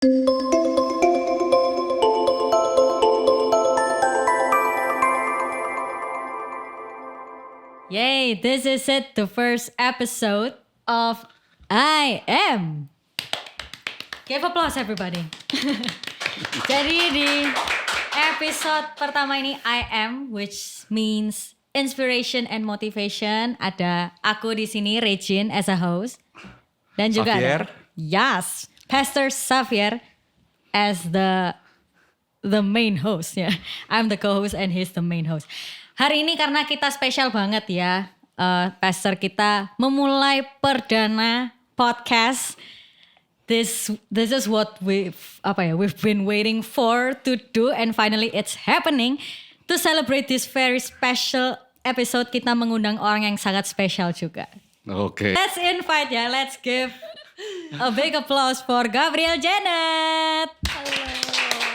Yay, this is it, the first episode of I Am. Give applause everybody. Jadi di episode pertama ini I Am, which means inspiration and motivation. Ada aku di sini, Regine, as a host. Dan juga Xavier. Yes, Pastor Xavier as the main host ya. I'm the co-host and he's the main host. Hari ini karena kita spesial banget ya, Pastor kita memulai perdana podcast. This is what we've been waiting for to do, and finally it's happening. To celebrate this very special episode, kita mengundang orang yang sangat spesial juga. Oke. Let's invite ya, let's give a big applause for Gabrielle Janet. Hello.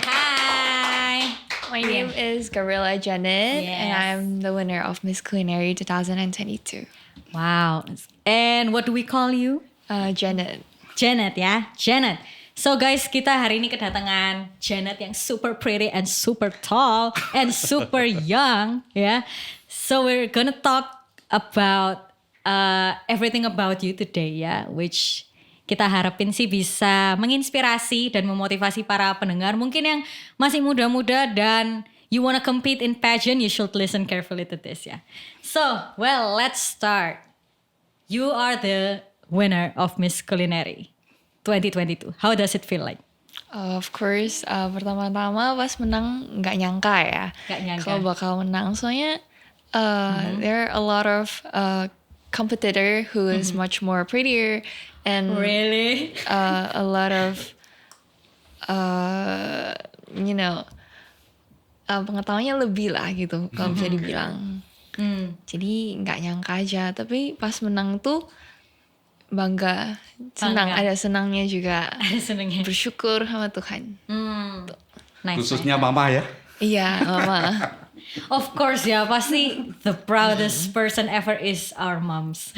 Hi. My name is Gabriella Janet, Yes. and I'm the winner of Miss Culinary 2022. Wow. And what do we call you? Janet. Janet ya, Janet. So guys, kita hari ini kedatangan Janet yang super pretty and super tall and super young ya. So we're gonna talk about everything about you today ya, which kita harapin sih bisa menginspirasi dan memotivasi para pendengar mungkin yang masih muda-muda dan you wanna compete in pageant, you should listen carefully to this ya. So, well, let's start. You are the winner of Miss Culinary 2022. How does it feel like? Of course, pertama-tama pas menang nggak nyangka ya. Nggak nyangka. Kalau bakal menang, soalnya there are a lot of competitor who is much more prettier and Really? a lot of pengetahuannya lebih lah gitu kalau bisa dibilang. Jadi nggak nyangka aja, tapi pas menang tuh bangga, senang, Bangga. ada senangnya juga, Ada senengnya. bersyukur sama Tuhan. Nice. Khususnya mama ya. Iya, mama. Of course ya, pasti the proudest person ever is our moms.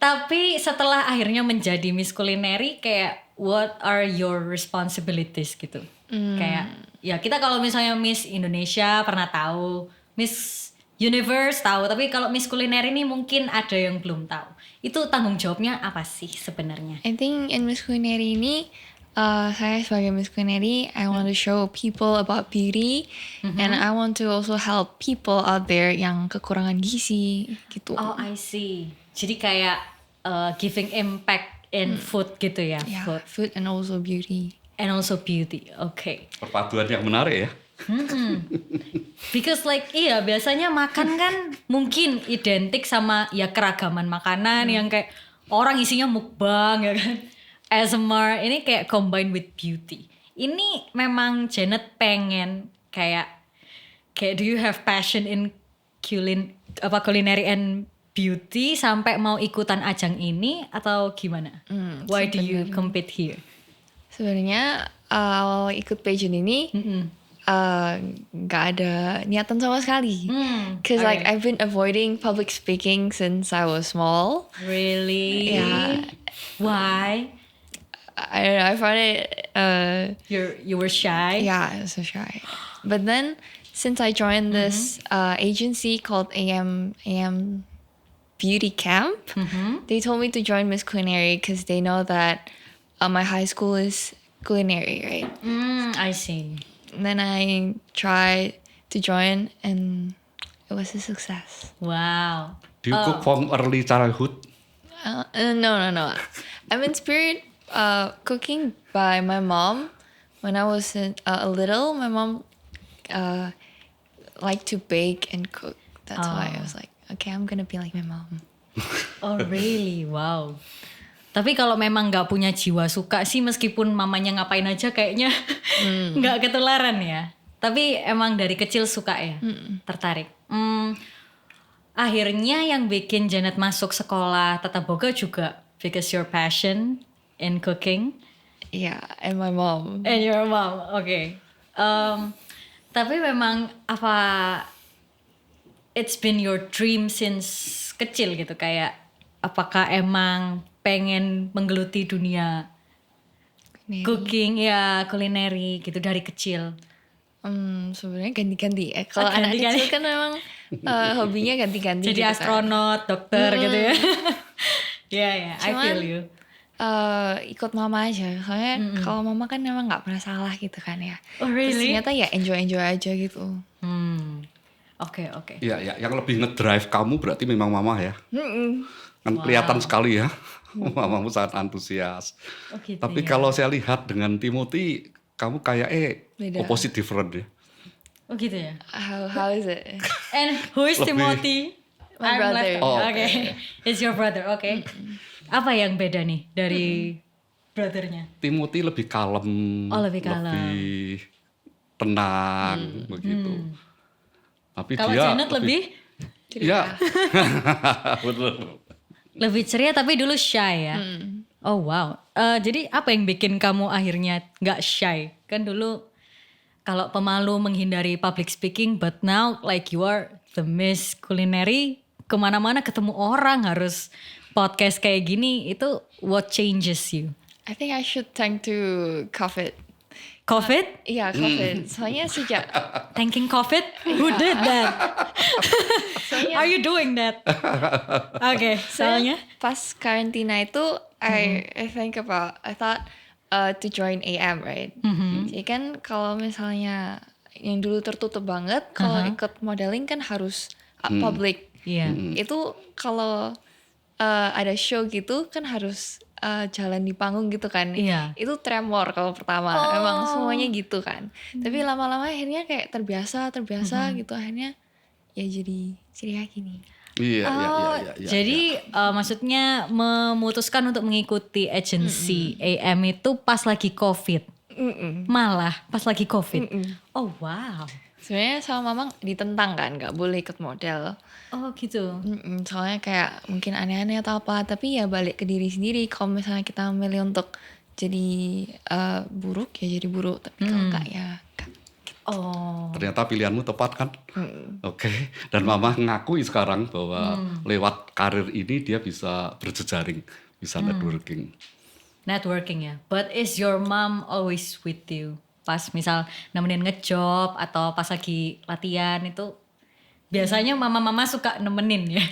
Tapi setelah akhirnya menjadi Miss Culinary, kayak what are your responsibilities gitu? Kayak ya kita kalau misalnya Miss Indonesia pernah tahu, Miss Universe tahu, tapi kalau Miss Culinary ini mungkin ada yang belum tahu. Itu tanggung jawabnya apa sih sebenarnya? I think in Miss Culinary ini, saya sebagai Miss Culinary, I want to show people about beauty, and I want to also help people out there yang kekurangan gizi gitu. Oh, I see. Jadi kayak giving impact in food gitu ya, Yeah, food food and also beauty. and also beauty. Oke. Perpaduan yang menarik ya. Because like iya biasanya makan kan mungkin identik sama ya keragaman makanan yang kayak orang isinya mukbang ya kan. ASMR ini kayak combined with beauty. Ini memang Janet pengen kayak do you have passion in culinary and beauty sampai mau ikutan ajang ini atau gimana? Why do you compete here? Sebenarnya awal ikut pageant ini nggak ada niatan sama sekali. Cause like okay. I've been avoiding public speaking since I was small. Really? Yeah. Why? I don't know. I found it. You were shy? Yeah, I was so shy. But then since I joined this agency called AM Beauty Camp, they told me to join Miss Culinary because they know that my high school is culinary, right? I see. And then I tried to join, and it was a success. Wow. Do you cook from early childhood? No. I'm inspired cooking by my mom. When I was little, my mom liked to bake and cook. That's why I was like, okay, I'm gonna be like my mom. Oh really? Wow. Tapi kalau memang nggak punya jiwa suka sih meskipun mamanya ngapain aja kayaknya nggak ketularan ya. Tapi emang dari kecil suka ya, tertarik. Akhirnya yang bikin Janet masuk sekolah Tata Boga juga because your passion in cooking. Yeah, and my mom. And your mom, okay. Tapi memang apa it's been your dream since kecil gitu, kayak apakah emang pengen menggeluti dunia cooking ya, kulineri gitu dari kecil? Sebenarnya ganti-ganti ya. Kalau anak Ganti-ganti. kecil kan memang hobinya ganti-ganti. Jadi gitu astronot, dokter gitu ya. Ya, I Cuman, feel you. Ikut mama aja. Soalnya kalau mama kan memang nggak pernah salah gitu kan ya. Oh Terus really? ternyata ya enjoy aja gitu. Oke. Ya, yang lebih ngedrive kamu berarti memang mama ya. Kan kelihatan sekali ya. Mamamu sangat antusias. Oh gitu Tapi ya. kalau saya lihat dengan Timothy, kamu kayak Beda. opposite different ya. Oh gitu ya. How is it? And who is Lebih- Timothy? My I'm brother. left- Oh, Oke. It's your brother. Oke. Apa yang beda nih dari brothernya? Timothy lebih kalem, Oh, lebih kalem. lebih tenang begitu. Tapi Kalau dia Janet lebih ya, betul. lebih ceria tapi dulu shy ya. Oh wow. Jadi apa yang bikin kamu akhirnya nggak shy? Kan dulu kalau pemalu menghindari public speaking, but now like you are the Miss Culinary, kemana-mana ketemu orang harus podcast kayak gini, itu what changes you? I think I should thank to COVID. COVID? Iya, COVID. Soalnya sejak Thanking COVID? Who did that? Are you doing that? Oke, soalnya? pas karantina itu I thought to join AM, right? Jadi kan kalau misalnya yang dulu tertutup banget, kalau ikut modeling kan harus public. Iya. Itu kalau ada show gitu kan harus jalan di panggung gitu kan. Iya. Itu tremor kalau pertama. Emang semuanya gitu kan. Tapi lama-lama akhirnya kayak terbiasa gitu. Akhirnya ya jadi kayak gini. Iya. Jadi maksudnya memutuskan untuk mengikuti agency AM itu pas lagi COVID. Malah pas lagi COVID. Oh wow. Sebenarnya sama mama ditentang kan, nggak boleh ikut model. Oh gitu. Soalnya kayak mungkin aneh-aneh atau apa. Tapi ya balik ke diri sendiri. Kalau misalnya kita memilih untuk jadi buruk ya jadi buruk. Tapi kalau enggak ya enggak. Oh. Ternyata pilihanmu tepat kan? Oke. Dan mama ngakui sekarang bahwa lewat karir ini dia bisa berjejaring, bisa networking. Networking ya. But is your mom always with you? Pas misal nemenin ngejob atau pas lagi latihan itu biasanya mama-mama suka nemenin ya.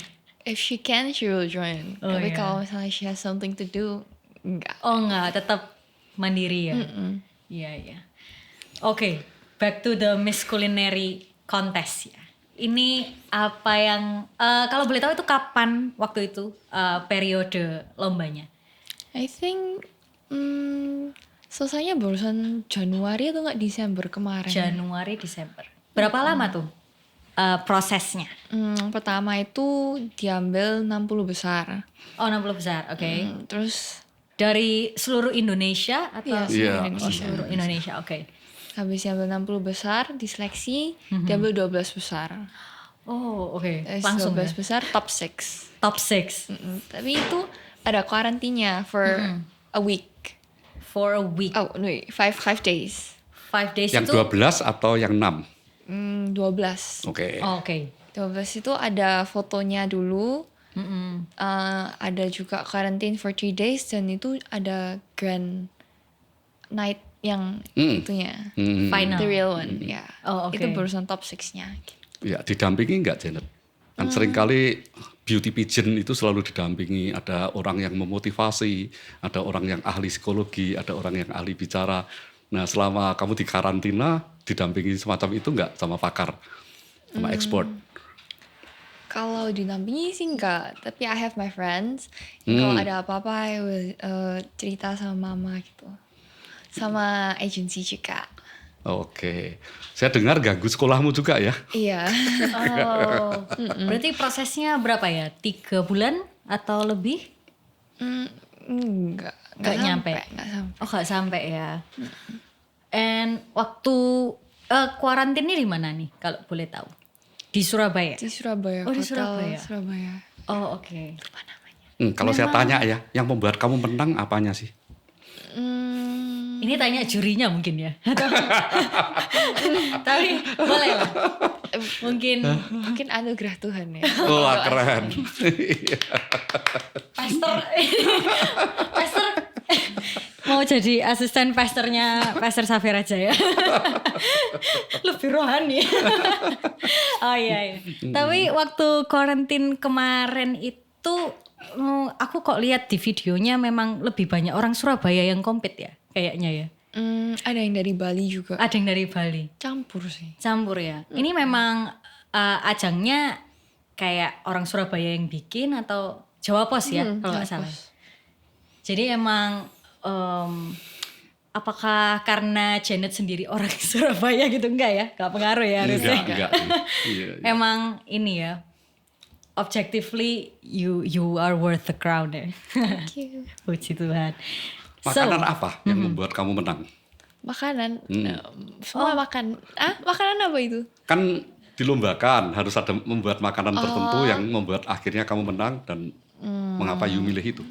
If she can, she will join. Oh, Tapi yeah. kalau misalnya she has something to do, enggak. Oh enggak, tetap mandiri ya. Iya. Oke, back to the Miss Culinary Contest ya. Ini apa yang kalau boleh tahu itu kapan waktu itu periode lombanya? I think selesainya barusan Januari atau enggak Desember kemarin. Januari, Desember. Berapa lama tuh prosesnya? Pertama itu diambil 60 besar. Oh 60 besar, oke. Terus Dari seluruh Indonesia atau Iya, Iya. Indonesia. seluruh Indonesia, oke. habis diambil 60 besar, diseleksi, diambil 12 besar. Oh oke, Terus langsung 12 ya? besar top 6. Top 6 Tapi itu ada karantinnya for a week. for a week. Oh, no, 5 days. 5 days Yang itu? 12 atau yang 6? 12. Oke. Oh, oke. 12 itu ada fotonya dulu. Ada juga quarantine for 3 days dan itu ada grand night yang itunya. Final. The real one, ya. Oh, oke. Itu barusan top 6-nya. Ya, didampingi nggak Janet? Kan seringkali beauty pageant itu selalu didampingi. Ada orang yang memotivasi, ada orang yang ahli psikologi, ada orang yang ahli bicara. Nah, selama kamu di karantina, didampingi semacam itu nggak sama pakar, sama expert? Kalau didampingi sih enggak, tapi I have my friends. Kalau ada apa-apa, I will cerita sama mama gitu. Sama agency juga. Oke. Saya dengar ganggu sekolahmu juga ya? Iya. Oh, berarti prosesnya berapa ya? 3 bulan atau lebih? Enggak Nggak nyampe. Enggak sampai. Oh, nggak sampai ya. And waktu kuarantinnya di mana nih kalau boleh tahu? Di Surabaya. Di Surabaya. Oh, di hotel Surabaya. Surabaya. Oh, oke. Kalau saya tanya ya, yang membuat kamu menang apanya sih? Ini tanya jurinya mungkin ya. Tapi boleh lah. Mungkin anugerah Tuhan ya. Wah, keren. Pastor mau jadi asisten pastornya Pastor Safir aja ya. Lebih rohani. Oh iya. Tapi waktu karantin kemarin itu aku kok lihat di videonya memang lebih banyak orang Surabaya yang compete ya kayaknya ya. Ada yang dari Bali juga. Ada yang dari Bali. Campur sih. Campur ya. Ini memang ajangnya kayak orang Surabaya yang bikin atau Jawa Pos ya kalau nggak salah. Jadi emang apakah karena Janet sendiri orang Surabaya gitu enggak ya? Gak pengaruh ya harusnya. Enggak. Iya. Emang ini ya. Objectively you are worth the crown ya. Thank you. Puji Tuhan. Makanan apa yang membuat kamu menang? Makanan. Semua makan. Makanan apa itu? Kan dilombakan, harus ada membuat makanan tertentu yang membuat akhirnya kamu menang dan mengapa you milih itu?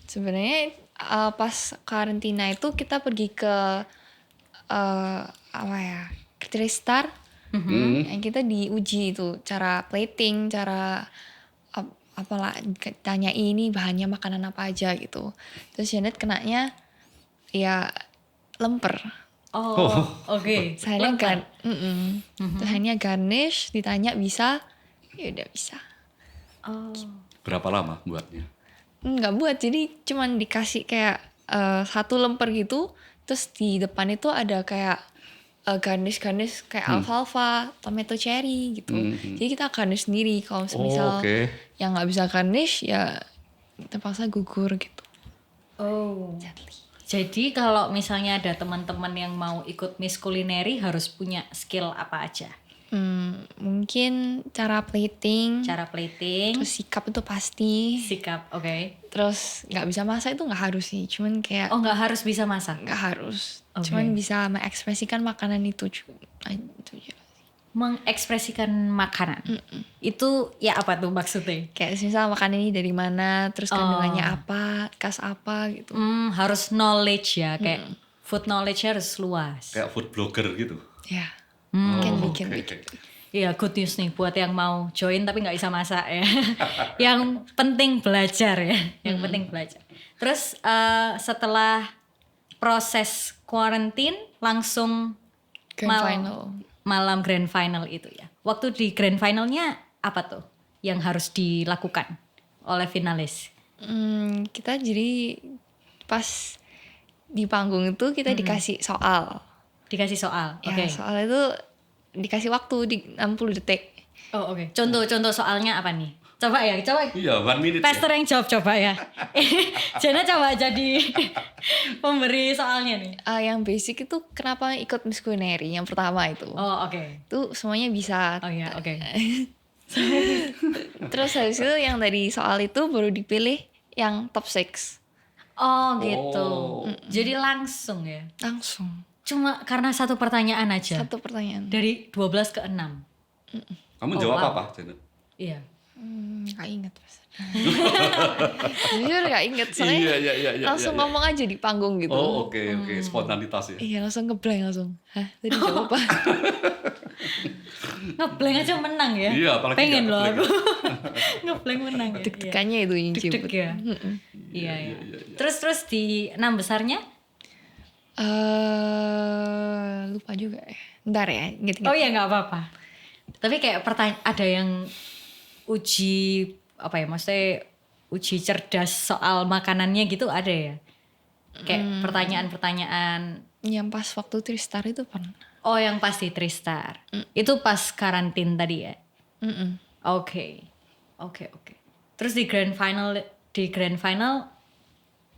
Sebenarnya pas karantina itu kita pergi ke Tristar. Yang kita diuji itu cara plating, cara apalah tanya ini bahannya makanan apa aja gitu. Terus Janet kenanya ya lemper. Oh, oke. Saya kan, hanya garnish, ditanya bisa, ya udah bisa. Oh. Berapa lama buatnya? Nggak buat, jadi cuman dikasih kayak satu lemper gitu, terus di depan itu ada kayak garnish kayak alfalfa, tomato cherry gitu. Jadi kita garnish sendiri. Kalau misal yang nggak bisa garnish ya terpaksa gugur gitu. Oh. Jadi kalau misalnya ada teman-teman yang mau ikut Miss Culinary harus punya skill apa aja? Mungkin cara plating. Terus Sikap itu pasti. sikap, oke. Terus nggak bisa masak itu nggak harus sih, cuman kayak Oh, nggak harus bisa masak. nggak harus, Oke. cuman bisa mengekspresikan makanan itu itu aja. Mengekspresikan makanan. Itu ya apa tuh maksudnya? Kayak misal makanan ini dari mana, terus kandungannya apa, khas apa gitu. Harus knowledge ya, kayak food knowledge harus luas. Kayak food blogger gitu. Ya, Oh, bikin. Iya, good news nih buat yang mau join tapi nggak bisa masak ya. Yang penting belajar ya. Yang penting belajar. Terus setelah proses quarantine langsung Grand final. Malam grand final itu ya. Waktu di grand finalnya apa tuh yang harus dilakukan oleh finalis? Kita jadi pas di panggung itu kita dikasih soal. Dikasih soal. Ya, Oke. soal itu dikasih waktu di 60 detik. Oh, oke. Contoh soalnya apa nih? Coba ya, coba. Iya, 1 minute. Tester yang jawab coba ya. Jana coba jadi pemberi soalnya nih. Yang basic itu kenapa ikut Miss Culinary yang pertama itu. Oh, oke. Itu semuanya bisa. Oh ya, oke. Terus habis itu yang dari soal itu baru dipilih yang top 6. Oh, gitu. Oh. Jadi langsung ya. Langsung. Cuma karena satu pertanyaan aja. Satu pertanyaan. Dari 12 ke 6. Kamu Oh, jawab wow. apa, Janet? Iya. Gak inget. Jujur gak inget. Soalnya Iya. langsung ngomong aja di panggung gitu. Oh, oke. Spontanitas ya. Iya, langsung ngeblank langsung. Hah, tadi jawab apa? Ngeblank aja menang ya. Iya, apalagi pengen nggak loh aku. ngeblank. Ngeblank menang ya. Deg-degannya itu yang Deg-deg cibut. ya. Iya. Terus di 6 besarnya? Lupa juga ya. Ntar ya, inget-inget. Oh iya, nggak apa-apa. Tapi kayak ada yang uji apa ya, maksudnya uji cerdas soal makanannya gitu ada ya? Kayak pertanyaan-pertanyaan. Yang pas waktu Tristar itu pernah. Oh, yang pasti Tristar. Itu pas karantin tadi ya? Oke. Terus di grand final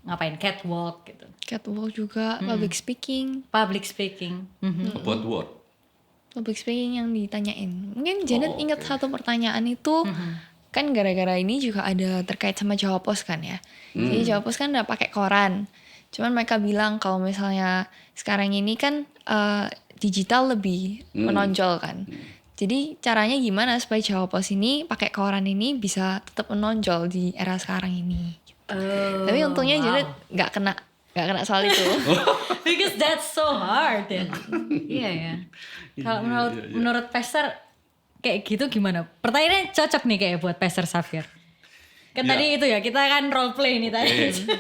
ngapain? Catwalk gitu. Catwalk juga, public speaking. Public speaking. About what? Public speaking yang ditanyain. Mungkin Janet ingat oke. satu pertanyaan itu. Kan gara-gara ini juga ada terkait sama Jawa Pos kan ya. Jadi Jawa Pos kan udah pakai koran. Cuman mereka bilang kalau misalnya sekarang ini kan digital lebih menonjol kan. Jadi caranya gimana supaya Jawa Pos ini pakai koran ini bisa tetap menonjol di era sekarang ini. Tapi untungnya Janet nggak kena soal itu. Because that's so hard ya. Iya ya. Kalau menurut Pastor kayak gitu gimana? Pertanyaannya cocok nih kayak buat Pastor Safir. Kan Ya. tadi itu ya, kita kan role play nih tadi.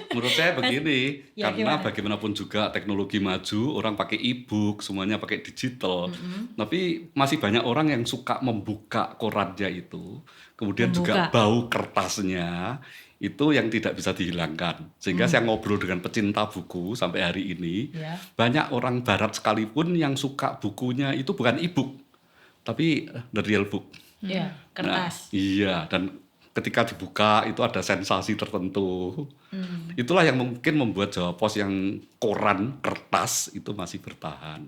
Menurut saya begini, Ya, karena gimana? bagaimanapun juga teknologi maju, orang pakai e-book, semuanya pakai digital. Tapi masih banyak orang yang suka membuka korannya itu, kemudian juga Membuka. bau kertasnya itu yang tidak bisa dihilangkan. Sehingga saya ngobrol dengan pecinta buku sampai hari ini, Ya. banyak orang barat sekalipun yang suka bukunya itu bukan e-book, tapi the real book. Iya, Nah, kertas. iya, dan ketika dibuka itu ada sensasi tertentu. Itulah yang mungkin membuat Jawa Pos yang koran kertas itu masih bertahan.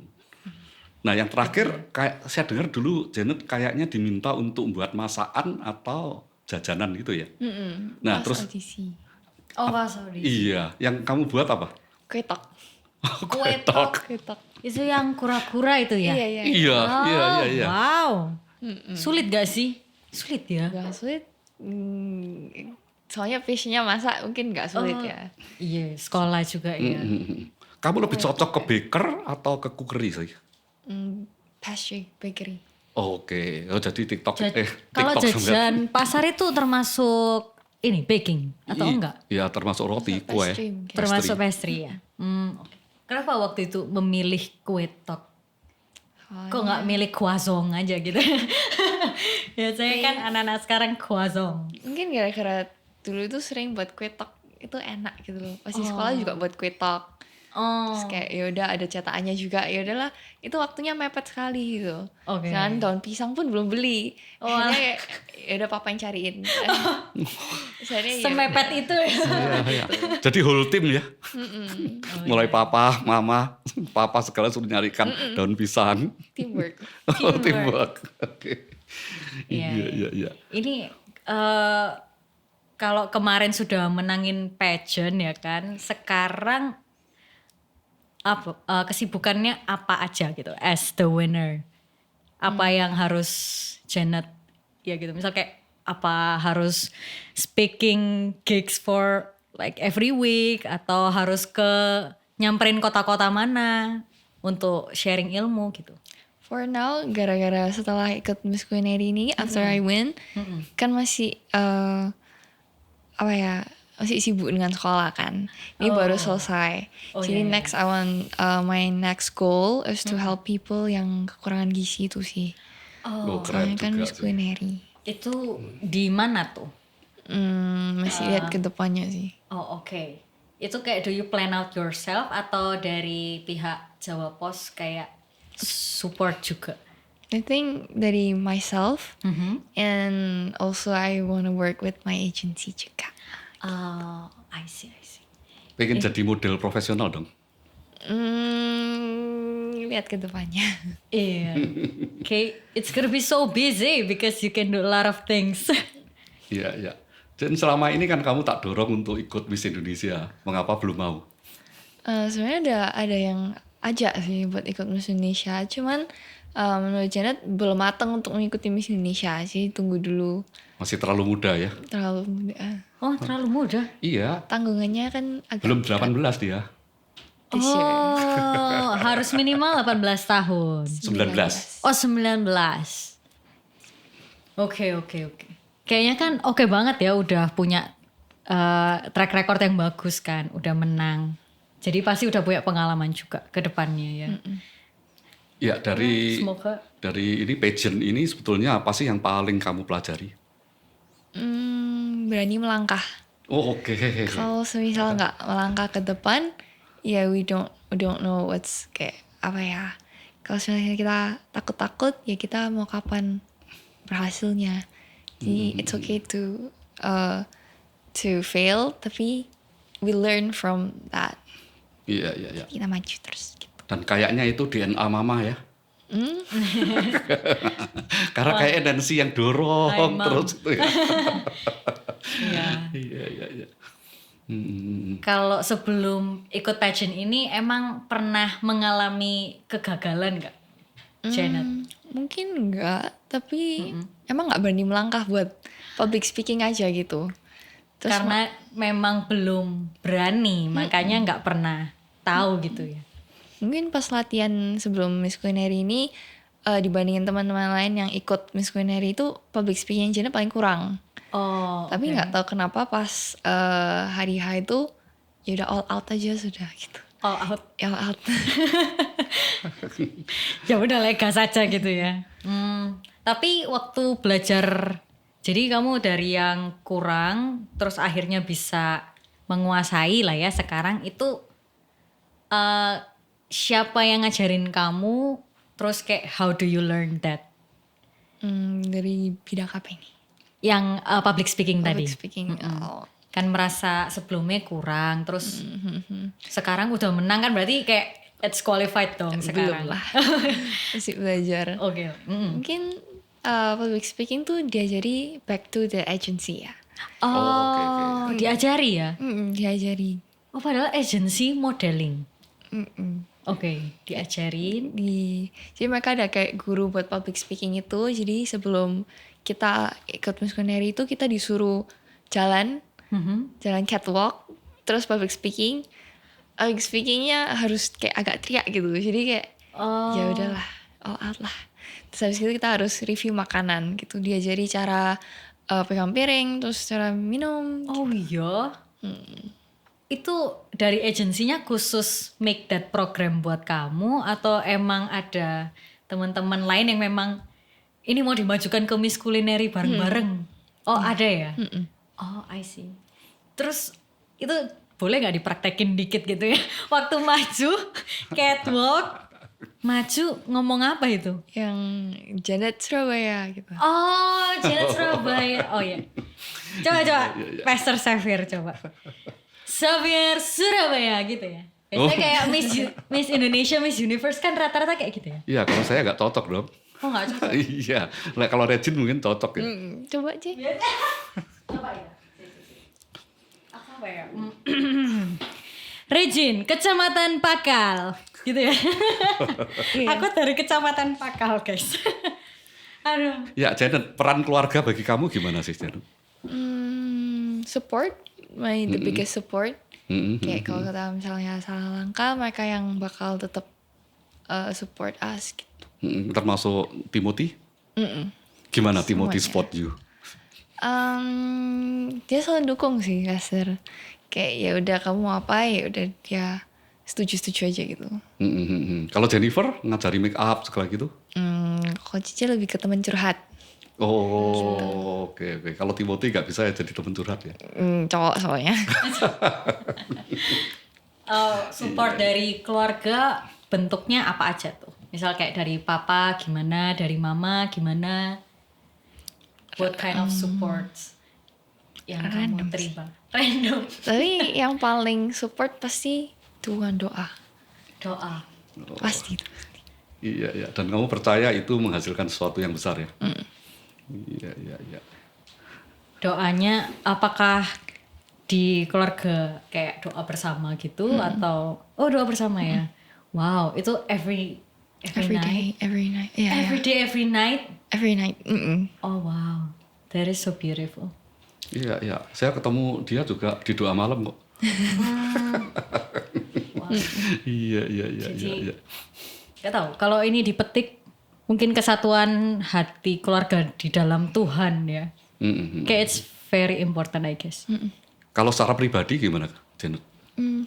Nah, yang terakhir kayak saya dengar dulu Janet kayaknya diminta untuk membuat masakan atau jajanan gitu ya. Nah, Pas terus audisi. Oh, Pak Saudi. iya, yang kamu buat apa? Kue tok. Kue tok. Kue tok. Itu yang kura-kura itu ya? Iya, iya. Iya, iya. Wow. Sulit gak sih? Sulit ya? Gak sulit. Soalnya passionnya masak mungkin gak sulit Oh. ya. Iya, sekolah juga ya. Kamu lebih cocok ke baker atau ke cookery sih? Pastry, bakery. Oke, oh, jadi TikTok Kalau TikTok sampai- jajan pasar itu termasuk ini baking atau enggak? Iya, termasuk roti, kue. Pastry mungkin. Termasuk pastry ya. Oke. Kenapa waktu itu memilih kue tok? Kok nggak milih croissant aja gitu? Ya saya kan anak-anak sekarang croissant. Mungkin gara-gara dulu itu sering buat kue tok itu enak gitu loh. Pas di sekolah juga buat kue tok. Oh, Terus kayak ya udah ada cetakannya juga. Ya udahlah, itu waktunya mepet sekali gitu. Oke. Kan daun pisang pun belum beli. Oh, Akhirnya kayak ya udah papa yang cariin. Akhirnya ya semepet itu ya. Iya, iya. Jadi whole team ya. Mulai papa, mama, papa segala suruh nyarikan daun pisang. teamwork. Oh, teamwork. Oke. Iya, Iya, iya. Ini kalau kemarin sudah menangin pageant ya kan, sekarang apa kesibukannya apa aja gitu as the winner? Apa yang harus Janet ya gitu, misal kayak apa harus speaking gigs for like every week atau harus nyamperin kota-kota mana untuk sharing ilmu gitu. For now, gara-gara setelah ikut Miss Culinary ini, after I win, kan masih apa ya, masih sibuk dengan sekolah kan. Ini baru selesai. Oh, iya, Jadi iya. next I want my next goal is to help people yang kekurangan gizi itu sih. Oh, keren Soalnya kan juga Miss sih. Culinary. Itu di mana tuh? Masih lihat ke depannya sih. Oh oke. Itu kayak do you plan out yourself atau dari pihak Jawa Pos kayak support juga? I think dari myself and also I want to work with my agency juga. Oh, I see. Pengen jadi model profesional dong. Lihat ke depannya. Iya. Okay, it's gonna be so busy because you can do a lot of things. Iya, iya. Dan selama ini kan kamu tak dorong untuk ikut Miss Indonesia. Mengapa belum mau? Sebenarnya ada yang ajak sih buat ikut Miss Indonesia. Cuman menurut Janet belum matang untuk mengikuti Miss Indonesia sih. Tunggu dulu. Masih terlalu muda ya? Terlalu muda. Oh, terlalu muda. Iya, Tanggungannya kan agak belum 18 dia. this year. Oh, harus minimal 18 tahun. 19. Oh, 19. Oke. Kayaknya kan oke banget ya udah punya track record yang bagus kan, udah menang. Jadi pasti udah punya pengalaman juga ke depannya ya. Ya, dari Semoga. ini pageant ini sebetulnya apa sih yang paling kamu pelajari? Berani melangkah. Oh, oke. Kalau semisal nggak melangkah ke depan, ya we don't know what's kayak apa ya. Kalau misalnya kita takut-takut, ya kita mau kapan berhasilnya. Jadi it's okay to fail, tapi we learn from that. Iya. Kita maju terus. Gitu. Dan kayaknya itu DNA mama ya. Karena kayak Nancy yang dorong Hai, Mam. terus itu ya. Iya. Iya. Kalau sebelum ikut pageant ini emang pernah mengalami kegagalan nggak, Janet? Mungkin enggak, tapi emang nggak berani melangkah buat public speaking aja gitu. Terus Karena memang belum berani, makanya nggak pernah tahu gitu ya. mungkin pas latihan sebelum Miss Culinary ini dibandingin teman-teman lain yang ikut Miss Culinary itu public speaking Janet paling kurang. Oh, Tapi oke. nggak tahu kenapa pas hari H itu ya udah all out aja sudah gitu. All out. All out. Ya udah lega saja gitu ya. Tapi waktu belajar, jadi kamu dari yang kurang, terus akhirnya bisa menguasai lah ya sekarang itu eh, siapa yang ngajarin kamu? Terus kayak how do you learn that? Dari bidang apa ini? Yang public speaking tadi. Public speaking. Oh. Kan merasa sebelumnya kurang, terus sekarang udah menang kan berarti kayak it's qualified dong sekarang. Belum lah. Masih belajar. Oke. Mungkin public speaking tuh diajari back to the agency ya. Oh, oke. diajari ya? Diajari. Oh, padahal agency modeling. Mm-mm. Oke, diajarin. Jadi mereka ada kayak guru buat public speaking itu. Jadi sebelum kita ikut Miss Culinary itu kita disuruh jalan catwalk, terus public speaking. Public speakingnya harus kayak agak teriak gitu. Jadi kayak ya udahlah, all out lah. Terus habis itu kita harus review makanan gitu. Diajari cara pegang piring, terus cara minum. Oh iya. Itu dari agensinya khusus make that program buat kamu atau emang ada teman-teman lain yang memang ini mau dimajukan ke Miss Culinary bareng-bareng? Oh ada ya? Oh I see. Terus itu boleh nggak dipraktekin dikit gitu ya? Waktu maju catwalk, maju ngomong apa itu? Yang Janet Surabaya gitu. Oh Janet Surabaya. Oh ya. Coba Pastor Xavier coba. Xavier Surabaya gitu ya. Biasanya kayak Miss Indonesia, Miss Universe kan rata-rata kayak gitu ya. Iya, kalau saya nggak cocok dong. Oh nggak cocok. Iya, nah, kalau Regine mungkin cocok ya. Coba aja. Apa ya? Apa ya? Regine, Kecamatan Pakal, gitu ya. Aku dari Kecamatan Pakal, guys. Aduh. Ya, Janet, peran keluarga bagi kamu gimana sih, Janet? Support, the biggest support. Kayak kalau kita misalnya salah langkah, mereka yang bakal tetap support us gitu. Termasuk Timothy? Gimana Timothy Semuanya. spot you? Dia selalu dukung sih, Kasir. Kayak ya udah kamu mau apa ya udah dia setuju aja gitu. Kalau Jennifer ngajari make up segala gitu? Kalau Cici lebih ke teman curhat. Oh, oke. Kalau Timothy nggak bisa ya jadi teman curhat ya? Cowok soalnya. Support dari keluarga bentuknya apa aja tuh? Misal kayak dari papa gimana, dari mama gimana? What kind of support yang kamu terima? Random. Tapi yang paling support pasti Tuhan doa. Doa. Pasti. Iya. Dan kamu percaya itu menghasilkan sesuatu yang besar ya? Iya. Doanya apakah di keluarga kayak doa bersama gitu atau doa bersama ya? Wow, itu every night. Every night. Yeah, Every day, every night. Every night. Oh wow, that is so beautiful. Iya. Saya ketemu dia juga di doa malam kok. Wow. Iya. Jadi, gak tahu kalau ini dipetik mungkin kesatuan hati keluarga di dalam Tuhan ya. Kayak it's very important I guess. Kalau secara pribadi gimana, Janet?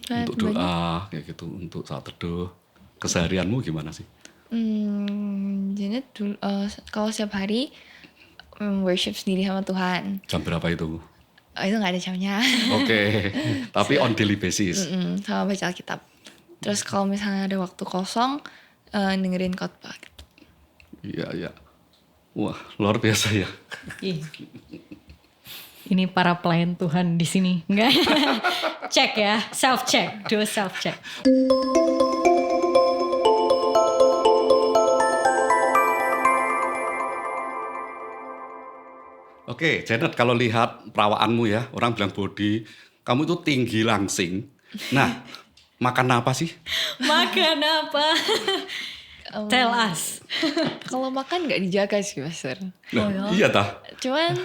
Kayak Untuk doa kayak gitu, untuk saat teduh, keseharianmu gimana sih? Janet dulu, kalau setiap hari worship sendiri sama Tuhan. Jam berapa itu? Itu nggak ada jamnya. Oke, tapi on daily basis. Sama baca Alkitab. Terus kalau misalnya ada waktu kosong, dengerin khotbah gitu. Iya. Wah, luar biasa ya. Ih. Ini para pelayan Tuhan di sini. Enggak. Cek ya, self check, do self check. Oke, Janet, kalau lihat perawaanmu ya, orang bilang body, kamu itu tinggi langsing. Nah, makan apa sih? Makan apa? Tell us. Kalau makan nggak dijaga sih, Master. Nah, iya tah. Cuman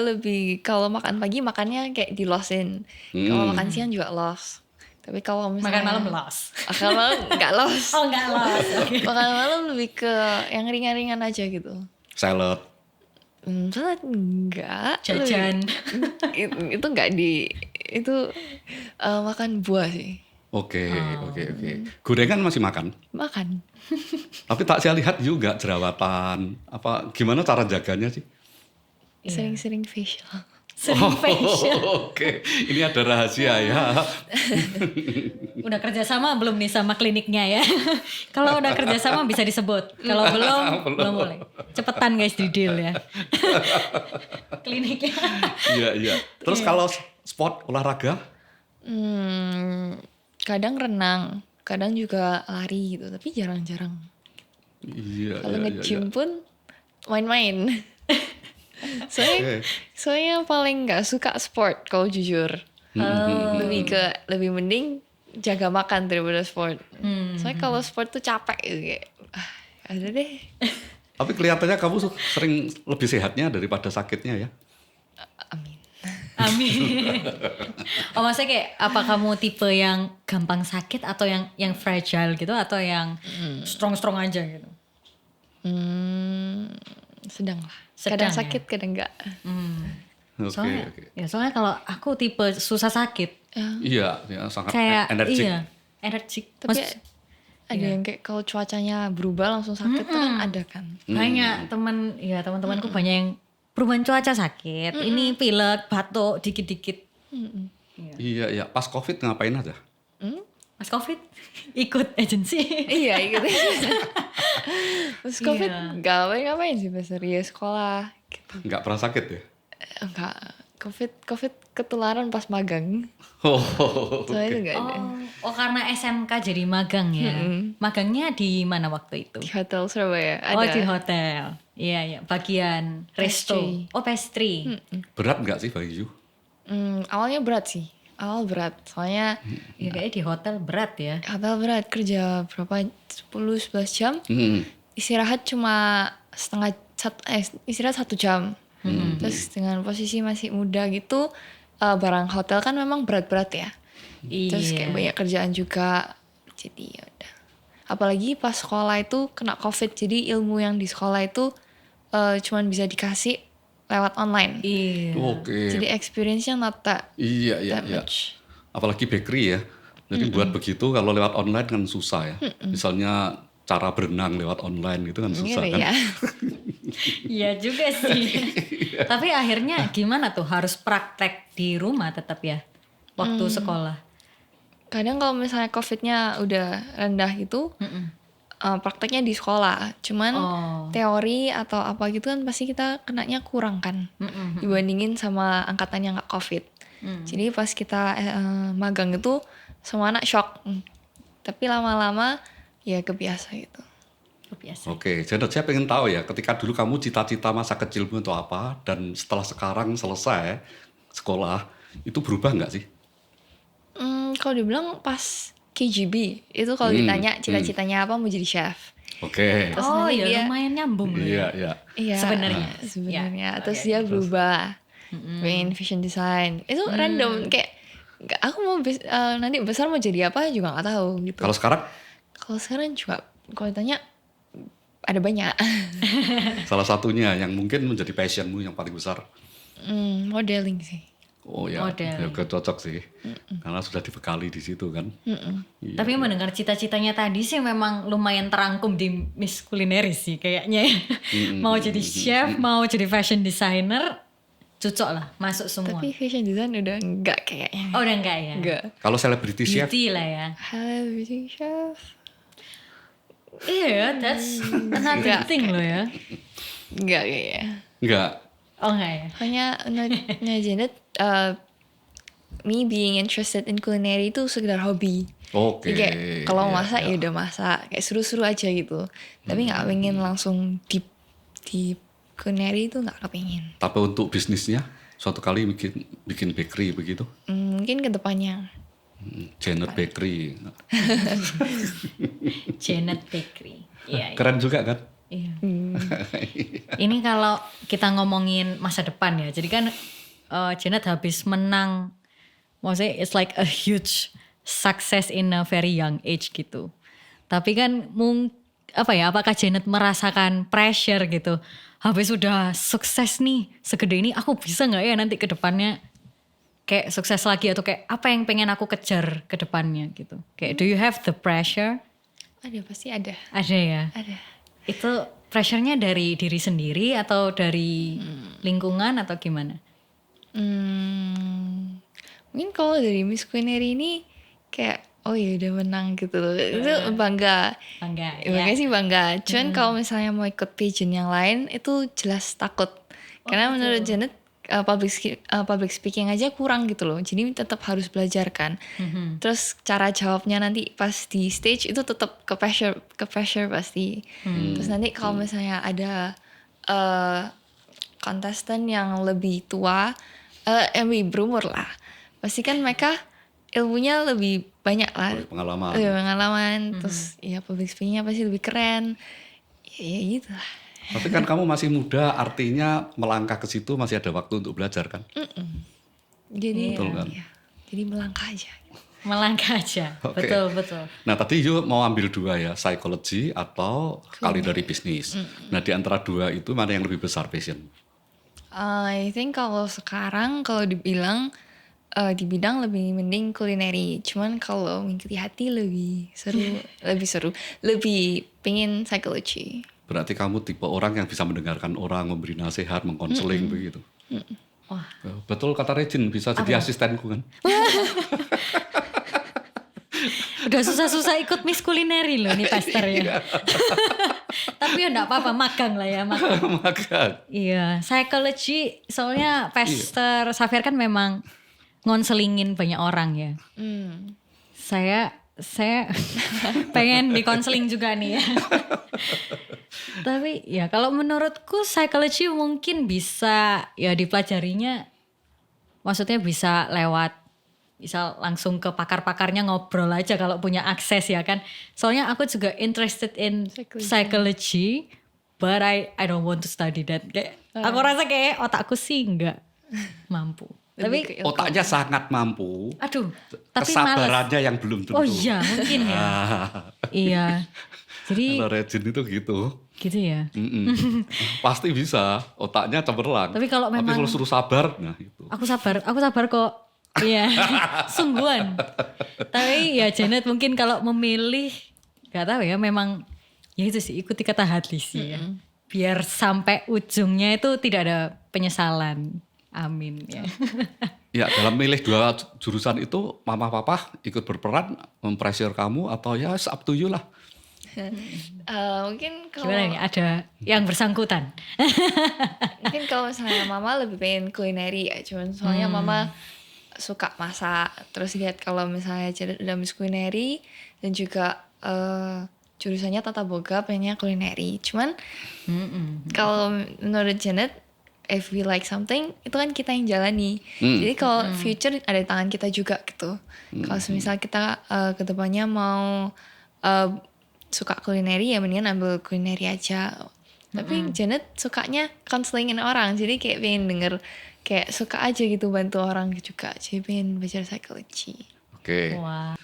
lebih kalau makan pagi makannya kayak di losin. Kalau makan siang juga los. Tapi kalau Makan misalnya malam loss. makan malam nggak los. Oh enggak loss. Oke. Makan malam lebih ke yang ringan-ringan aja gitu. Salad. Salad enggak. Jajan. Itu enggak itu makan buah sih. Oke. Gorengan masih makan? Makan. Tapi tak saya lihat juga jerawatan. Apa gimana cara jaganya sih? Sering-sering facial. Sering facial. Oke, ini ada rahasia ya. Udah kerjasama belum nih sama kliniknya ya? Kalau udah kerjasama bisa disebut. Kalau belum boleh. Cepetan guys di deal ya. Kliniknya. Iya. Terus kalau sport olahraga? Kadang renang, kadang juga lari gitu, tapi jarang-jarang. Iya. Kalau nge-gym pun main-main. Oke. Soalnya paling nggak suka sport kalau jujur. Lebih mending jaga makan daripada sport. Soalnya kalau sport tuh capek gitu kayak ada deh. Tapi kelihatannya kamu sering lebih sehatnya daripada sakitnya ya? Amin. Oh maksudnya kayak apa kamu tipe yang gampang sakit atau yang fragile gitu atau yang strong aja gitu? Sedang lah. Sedang Kadang ya? sakit, kadang enggak. Oke. Soalnya kalau aku tipe susah sakit. Iya, sangat Kayak energik. iya, energik. Tapi ada yang kayak kalau cuacanya berubah langsung sakit tuh kan ada kan. Banyak teman-temanku banyak yang perubahan cuaca sakit. Ini pilek, batuk, dikit-dikit. Iya. Pas COVID ngapain aja? Pas COVID ikut agensi. Iya gitu. Terus COVID Iya. nggak ngapain sih pas serius sekolah gitu. Nggak pernah sakit ya? Enggak. COVID ketularan pas magang. Oh, Soalnya itu oke. nggak ada. Oh karena SMK jadi magang ya. Magangnya di mana waktu itu? Di hotel Surabaya ada. Oh di hotel. Iya. Bagian resto. Pastry. Oh pastry. Berat nggak sih bagi you? Awalnya berat sih. Awal berat. Soalnya Ya kayaknya di hotel berat ya. hotel berat kerja berapa 10-11 jam. Istirahat cuma istirahat 1 jam. Terus dengan posisi masih muda gitu, barang hotel kan memang berat-berat ya. Terus kayak banyak kerjaan juga, jadi ya udah. Apalagi pas sekolah itu kena COVID, jadi ilmu yang di sekolah itu cuman bisa dikasih lewat online. Iya. Oke. Jadi experience-nya not that Iya. much. Apalagi bakery ya. Jadi buat begitu kalau lewat online kan susah ya. Misalnya cara berenang lewat online gitu kan susah Ngeri kan. ya. Iya juga sih. Tapi akhirnya gimana tuh harus praktek di rumah tetap ya waktu sekolah. Kadang kalau misalnya COVID-nya udah rendah gitu, prakteknya di sekolah. Cuman teori atau apa gitu kan pasti kita kenanya kurang kan. Dibandingin sama angkatan yang gak COVID. Jadi pas kita magang itu semua anak shock. Tapi lama-lama ya kebiasa gitu. Biasa. Oke, Janet, saya pengen tahu ya, ketika dulu kamu cita-cita masa kecilmu itu apa, dan setelah sekarang selesai sekolah, itu berubah nggak sih? Kalau dibilang pas KGB, itu kalau ditanya cita-citanya apa mau jadi chef. Oke. Terus Oh nanti ya dia lumayan nyambung loh ya. Iya. Iya, Sebenarnya. sebenarnya. Ya, Terus oke. dia berubah, pengen fashion design. Itu random kayak aku mau nanti besar mau jadi apa juga nggak tahu gitu. Kalau sekarang, Kalau sekarang juga kalau ditanya ada banyak. salah satunya yang mungkin menjadi passionmu yang paling besar. Modeling sih. Oh ya, Model. ya cocok sih. Karena sudah dibekali di situ kan. Iya. Tapi mendengar cita-citanya tadi sih memang lumayan terangkum di Miss Kulineris sih kayaknya ya. Mau jadi chef, mau jadi fashion designer, cocok lah masuk semua. Tapi fashion design udah enggak kayaknya. Oh udah enggak ya? Enggak. Kalau celebrity chef, Beauty lah ya. Halo beauty chef. Iya, that's another thing loh ya. Enggak kayaknya. enggak. Oh enggak ya? Hanya menurutnya Janet, me being interested in culinary itu sekedar hobi. Oke. Jadi kayak kalau iya, masak iya. ya udah masak, kayak seru-seru aja gitu. Tapi nggak pengen langsung di culinary itu nggak kepingin. Tapi untuk bisnisnya, suatu kali bikin bakery begitu. Mungkin kedepannya. Janet Bakery. Janet Bakery. Iya. Keren juga kan? Iya. Ini kalau kita ngomongin masa depan ya. Jadi kan Janet habis menang, maksudnya it's like a huge success in a very young age gitu. Tapi kan apakah Janet merasakan pressure gitu? Habis sudah sukses nih segede ini, aku bisa nggak ya nanti ke depannya kayak sukses lagi, atau kayak apa yang pengen aku kejar ke depannya gitu? Kayak do you have the pressure? Ada, pasti ada. Ada ya. Ada. Itu pressure-nya dari diri sendiri atau dari lingkungan atau gimana? Mungkin kalau dari Miss Culinary ini kayak oh ya udah menang gitu loh. Itu bangga. Bangga Ya, makanya ya. sih bangga. Cuman kalau misalnya mau ikut pageant yang lain itu jelas takut. Karena menurut Janet public speaking aja kurang gitu loh. Jadi tetap harus belajar kan. Terus cara jawabnya nanti pas di stage itu tetap ke pressure pasti. Terus nanti kalau misalnya ada kontestan yang lebih tua, yang lebih berumur lah, pasti kan mereka ilmunya lebih banyak lah, Pengalaman. lebih pengalaman. Terus ya public speakingnya pasti lebih keren. Ya gitu lah. Tapi kan kamu masih muda, artinya melangkah ke situ masih ada waktu untuk belajar kan? Jadi Betul kan? ya, jadi melangkah aja. Melangkah aja. Oke. Betul. Nah tadi Yu mau ambil dua ya, psychology atau culinary bisnis. Nah di antara dua itu mana yang lebih besar passion? I think kalau sekarang kalau dibilang di bidang lebih mending kulineri. Cuman kalau mengikuti hati lebih seru, lebih pengen psikologi. Berarti kamu tipe orang yang bisa mendengarkan orang, memberi nasihat, mengkonseling begitu. Wah. Betul kata Regin, bisa jadi asistenku kan? Udah susah-susah ikut Miss Culinary loh nih Pastor ya. Tapi ya enggak apa-apa, magang lah ya, magang. Maka Iya, psychology soalnya Pastor Xavier kan memang ngonselingin banyak orang ya. Saya pengen dikonseling juga nih ya. Tapi ya kalau menurutku psychology mungkin bisa ya dipelajarinya, maksudnya bisa langsung ke pakar-pakarnya ngobrol aja kalau punya akses ya kan. Soalnya aku juga interested in psychology, but I don't want to study that. Kayak aku rasa kayak otakku sih nggak mampu. Tapi otaknya sangat mampu, aduh, tapi males. kesabarannya yang belum tentu. Oh iya, mungkin ya. Iya. Jadi Kalau Regin itu gitu. gitu ya. Pasti bisa, otaknya cemerlang. Tapi kalau memang kalau suruh sabar, nah itu. aku sabar kok. Iya. Sungguhan. Tapi ya Janet mungkin kalau memilih, gak tahu ya, memang ya itu sih, ikuti kata hati sih ya. Biar sampai ujungnya itu tidak ada penyesalan. Amin ya. Ya dalam milih dua jurusan itu, mama papa ikut berperan mempressure kamu atau ya up to you lah. Mungkin kalau Gimana nih, ada yang bersangkutan? mungkin kalau misalnya mama lebih pengen kulineri ya, cuman soalnya mama suka masak. Terus lihat kalau misalnya Janet udah Miss Culinary dan juga jurusannya tata boga, pengennya kulineri. Cuman kalau menurut Janet, if we like something, itu kan kita yang jalani. Jadi kalau future ada di tangan kita juga gitu. Kalau misal kita kedepannya mau suka kulineri, ya mendingan ambil kulineri aja. Tapi Janet sukanya counselingin orang, jadi kayak pengen denger, kayak suka aja gitu bantu orang juga. Jadi pengen belajar psikologi. Oke. Wah.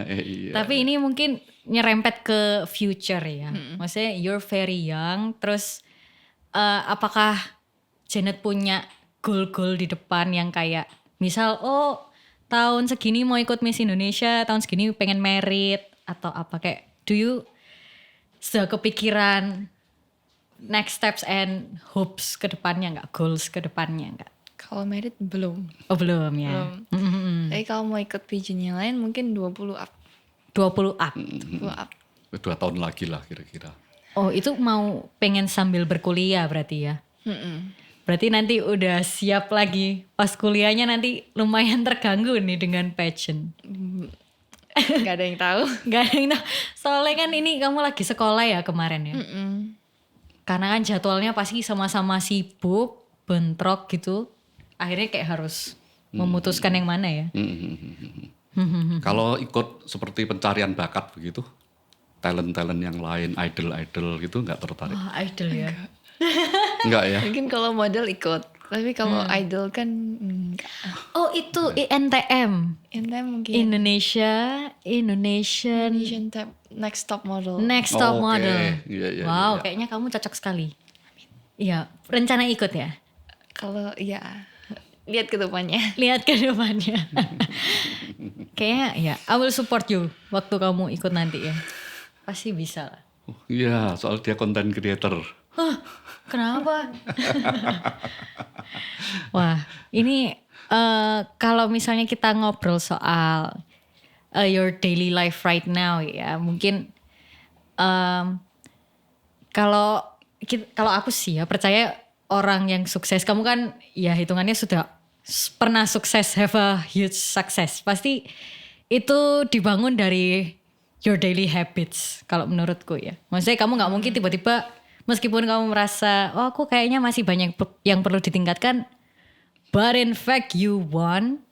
Iya. Tapi ini mungkin nyerempet ke future ya. Maksudnya you're very young, terus apakah Janet punya goal-goal di depan yang kayak misal tahun segini mau ikut Miss Indonesia, tahun segini pengen merit atau apa, kayak do you sudah kepikiran next steps and hopes ke depannya nggak, goals ke depannya nggak? Kalau merit belum. Oh belum ya. Tapi kalau mau ikut pageant yang lain mungkin 20 up. 20 up. 20 up. 2 tahun lagi lah kira-kira. Oh itu mau pengen sambil berkuliah berarti ya? Berarti nanti udah siap lagi pas kuliahnya, nanti lumayan terganggu nih dengan pageant. Gak ada yang tahu. Gak ada yang tahu. Soalnya kan ini kamu lagi sekolah ya kemarin ya? Karena kan jadwalnya pasti sama-sama sibuk, bentrok gitu. Akhirnya kayak harus memutuskan yang mana ya? Kalau ikut seperti pencarian bakat begitu, talent-talent yang lain, idol-idol gitu nggak tertarik? Wah idol ya? Enggak ya? Mungkin kalau model ikut. Tapi kalau idol kan enggak. Oh itu INTM. Ente mungkin Indonesian Indonesian next top model. Next top Oke. model. Iya, Wow, iya. kayaknya kamu cocok sekali. Iya, rencana ikut ya? Kalau ya lihat ke depannya. Lihat ke depannya. Kayaknya ya, I will support you waktu kamu ikut nanti ya. Pasti bisa lah. Oh, iya, soal dia content creator. Kenapa? Wah, ini kalau misalnya kita ngobrol soal your daily life right now ya, mungkin kalau aku sih ya percaya orang yang sukses, kamu kan ya hitungannya sudah pernah sukses, have a huge success, pasti itu dibangun dari your daily habits kalau menurutku ya. Maksudnya kamu nggak mungkin tiba-tiba meskipun kamu merasa oh aku kayaknya masih banyak yang perlu ditingkatkan, but in fact you won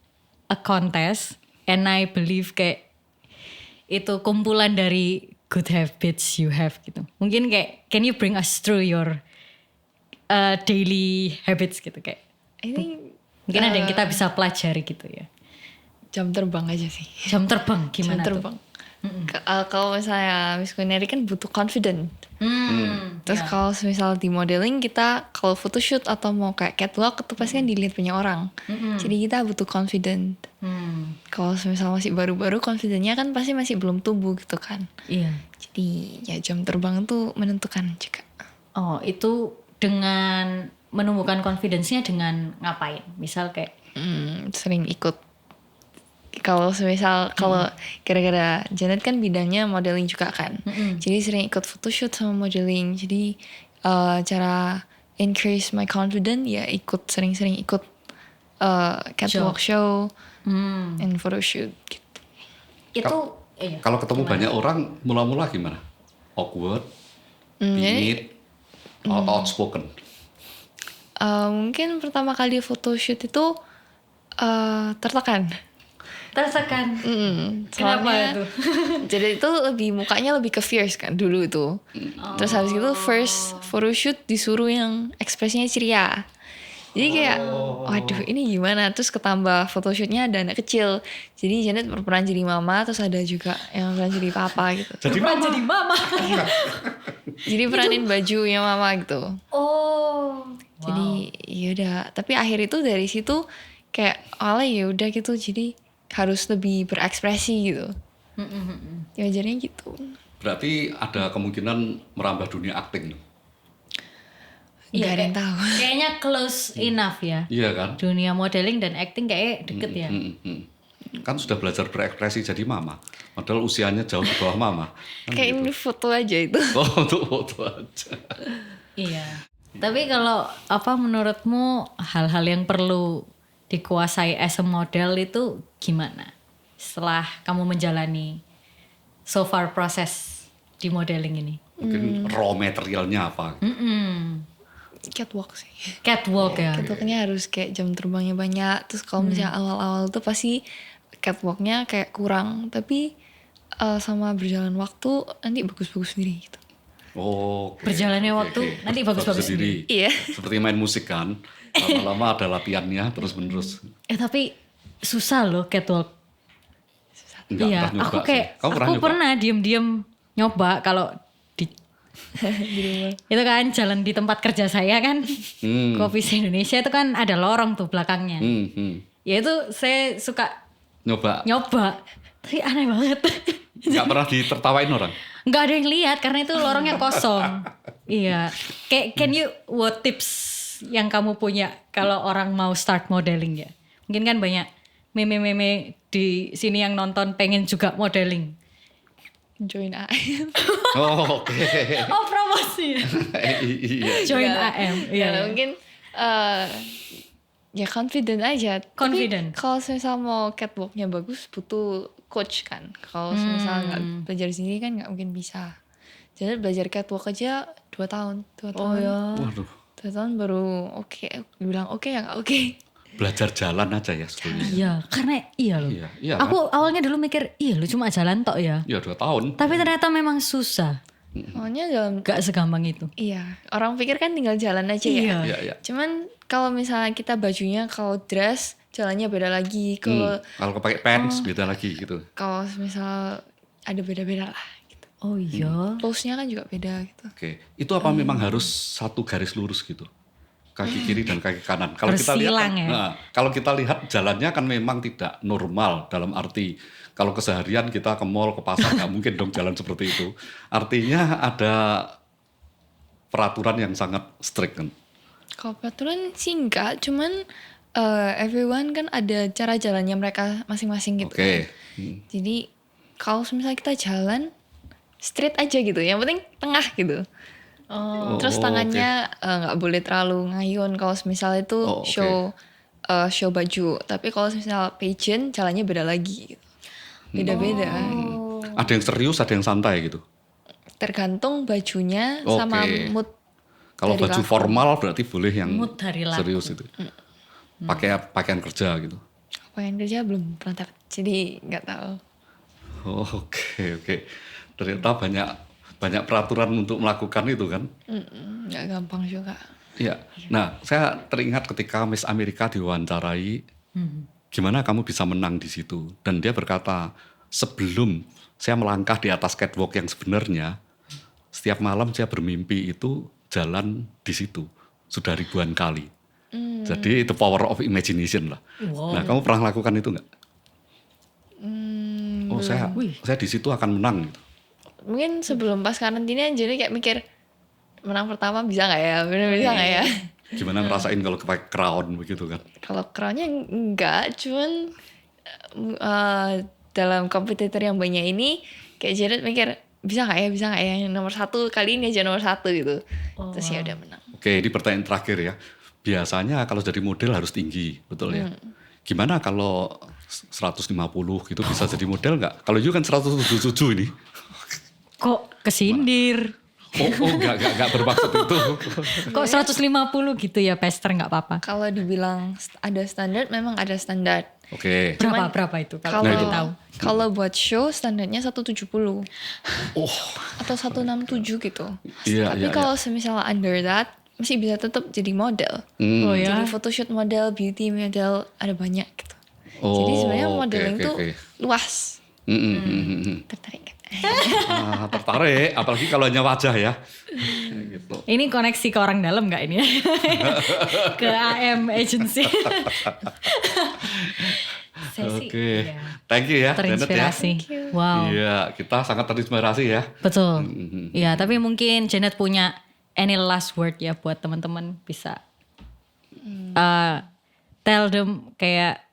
a contest and I believe kayak itu kumpulan dari good habits you have gitu. Mungkin kayak can you bring us through your daily habits gitu kayak. I think Mungkin ada yang kita bisa pelajari gitu ya. jam terbang aja sih. Jam terbang gimana Jam tuh? terbang. Kalau misalnya Miss Culinary kan butuh confident. Terus ya. kalau misal di modeling kita kalau photoshoot atau mau kayak catwalk itu pasti kan dilihat banyak orang. Jadi kita butuh confident. Kalau misal masih baru-baru confidentnya kan pasti masih belum tumbuh gitu kan. Iya. Jadi ya jam terbang tuh menentukan juga. Oh itu dengan menumbuhkan confidence-nya dengan ngapain? Misal kayak Sering ikut. Kalau semisal kalau gara-gara Janet kan bidangnya modeling juga kan. Jadi sering ikut photoshoot sama modeling. Jadi cara increase my confidence ya sering-sering ikut catwalk show and photoshoot gitu. itu iya. Kalau ketemu banyak orang, mula-mula gimana? Awkward, timid, atau outspoken? Mungkin pertama kali photoshoot itu tertekan. Tertekan. Kenapa Soalnya itu? jadi itu mukanya lebih ke fierce kan dulu itu. Terus habis itu first photoshoot disuruh yang ekspresinya ceria. Jadi kayak waduh ini gimana. Terus ketambah photoshootnya ada anak kecil. Jadi Janet berperan jadi mama. Terus ada juga yang berperan jadi papa gitu. Jadi mama. Jadi peranin bajunya mama gitu. Oh. Jadi yaudah. Tapi akhir itu dari situ kayak awalnya yaudah gitu. Jadi harus lebih berekspresi gitu. Diajarnya gitu. Berarti ada kemungkinan merambah dunia akting. Gak ada yang tahu. Kayaknya close enough ya. Iya kan? Dunia modeling dan acting kayak deket ya. Kan sudah belajar berekspresi jadi mama. Padahal usianya jauh di bawah mama. Kan Kayak ini foto aja itu. Oh, untuk foto aja. Iya. Tapi kalau apa menurutmu hal-hal yang perlu dikuasai as a model itu gimana? Setelah kamu menjalani so far proses di modeling ini. Mungkin raw materialnya apa? Catwalk sih. Catwalk ya. Catwalknya harus kayak jam terbangnya banyak. Terus kalau misalnya awal-awal tuh pasti catwalknya kayak kurang. Tapi sama berjalan waktu nanti bagus-bagus sendiri gitu. Oh, oke. Berjalannya waktu nanti bagus-bagus sendiri. Iya. Seperti main musik kan. Lama-lama ada latihannya terus-menerus. Tapi susah loh catwalk. Enggak Iya, pernah nyoba aku sih. kayak Kamu aku nyoba? pernah diem-diem nyoba kalau di itu kan jalan di tempat kerja saya kan, Coffees Indonesia itu kan ada lorong tuh belakangnya. Ya itu saya suka nyoba, tapi aneh banget. Enggak pernah ditertawain orang? Nggak ada yang lihat karena itu lorongnya kosong. Iya, kayak what tips yang kamu punya kalau orang mau start modeling ya? Mungkin kan banyak meme-meme di sini yang nonton pengen juga modeling. Join AM. Oh, oke. Oh promosi. Iya. Join Enggak. AM. Iya. Ya, mungkin ya confident aja. Confident. Tapi kalau misal mau catwalknya bagus butuh coach kan. Kalau misal nggak belajar sendiri kan nggak mungkin bisa. Jadi belajar catwalk aja 2 tahun. 2 tahun. Oh ya. Waduh. 2 tahun baru oke. Bilang oke ya nggak oke. Belajar jalan aja ya sebetulnya. Iya, karena iya loh. Iya, Aku awalnya dulu mikir, iya lu cuma jalan tok ya. Iya 2 tahun. Tapi ternyata memang susah. Soalnya dalam Gak segampang itu. iya orang pikir kan tinggal jalan aja ya. Iya. Cuman kalau misalnya kita bajunya kalau dress jalannya beda lagi. Kalau Kalau pakai pants beda lagi gitu. kalau misal ada beda-beda lah gitu. Oh iya. Pose-nya kan juga beda gitu. Oke, itu apa memang harus satu garis lurus gitu? Kaki kiri dan kaki kanan. Kalau kita lihat, Bersilang ya? nah, kalau kita lihat jalannya kan memang tidak normal dalam arti kalau keseharian kita ke mall, ke pasar nggak mungkin dong jalan seperti itu. Artinya ada peraturan yang sangat strict kan. Kalau peraturan sih enggak, cuman everyone kan ada cara jalannya mereka masing-masing gitu. Oke. Kan. Jadi kalau misalnya kita jalan straight aja gitu, yang penting tengah gitu. Terus tangannya nggak boleh terlalu ngayun kalau misalnya itu show baju. Tapi kalau misalnya pageant jalannya beda lagi. Gitu. Beda-beda. Ada yang serius, ada yang santai gitu. Tergantung bajunya sama mood. Kalau dari baju laku. formal berarti boleh yang Mood dari laku. serius itu. Pakaian kerja gitu. Pakaian kerja belum pernah dapat, jadi nggak tahu. Oh, oke. Ternyata banyak peraturan untuk melakukan itu kan. Nggak gampang juga. Iya. Nah, saya teringat ketika Miss Amerika diwawancarai, gimana kamu bisa menang di situ? Dan dia berkata, sebelum saya melangkah di atas catwalk yang sebenarnya, setiap malam saya bermimpi itu jalan di situ sudah ribuan kali. Jadi itu power of imagination lah. Wow. Nah, kamu pernah lakukan itu nggak? Oh, saya di situ akan menang gitu. Mungkin sebelum pas karantina jadi kayak mikir menang pertama bisa nggak ya, bener bisa nggak ya? Gimana ngerasain kalau pakai crown begitu kan? Kalau crownnya enggak, cuman dalam kompetitor yang banyak ini kayak Jared mikir bisa nggak ya nomor 1 kali ini aja nomor 1 gitu. Terus ya udah menang. Oke, ini pertanyaan terakhir ya. Biasanya kalau jadi model harus tinggi, betul ya? Gimana kalau 150 gitu bisa jadi model nggak? Kalau you kan 177 ini. Kok kesindir? Oh, enggak bermaksud itu. Kok 150 gitu ya, Pester, nggak apa-apa. Kalau dibilang ada standar, memang ada standar. Oke. Berapa itu kalau Kalau boleh tahu? kalau buat show standarnya 170 Oh, atau 167 gitu. Iya, Tapi iya, kalau misalnya under that masih bisa tetap jadi model. Oh ya. Jadi photoshoot model, beauty model ada banyak gitu. Jadi sebenarnya modeling tuh luas. Tertarik kan? Tertarik, apalagi kalau hanya wajah ya. Gitu. Ini koneksi ke orang dalam nggak ini? Ke AM agency. Oke, thank you ya, Janet ya. Terinspirasi. Wow. Iya, kita sangat terinspirasi ya. Betul. Iya, tapi mungkin Janet punya any last word ya buat teman-teman bisa tell them kayak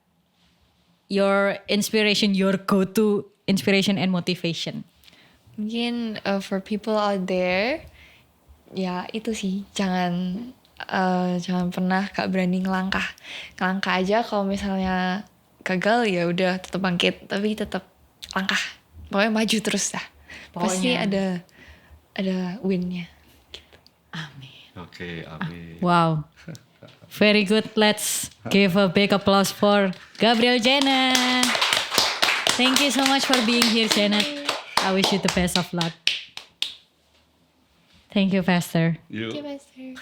your inspiration, your go-to inspiration and motivation. Mungkin for people out there, ya itu sih jangan pernah gak berani ngelangkah aja. Kalau misalnya gagal ya udah tetap bangkit, tapi tetap langkah. Pokoknya maju terus dah. Pasti ada win-nya. Amin. Oke, amin. Wow. Very good. Let's give a big applause for Gabrielle Janet. Thank you so much for being here, Janet. I wish you the best of luck. Thank you, Pastor. Yuk. Oke, Master.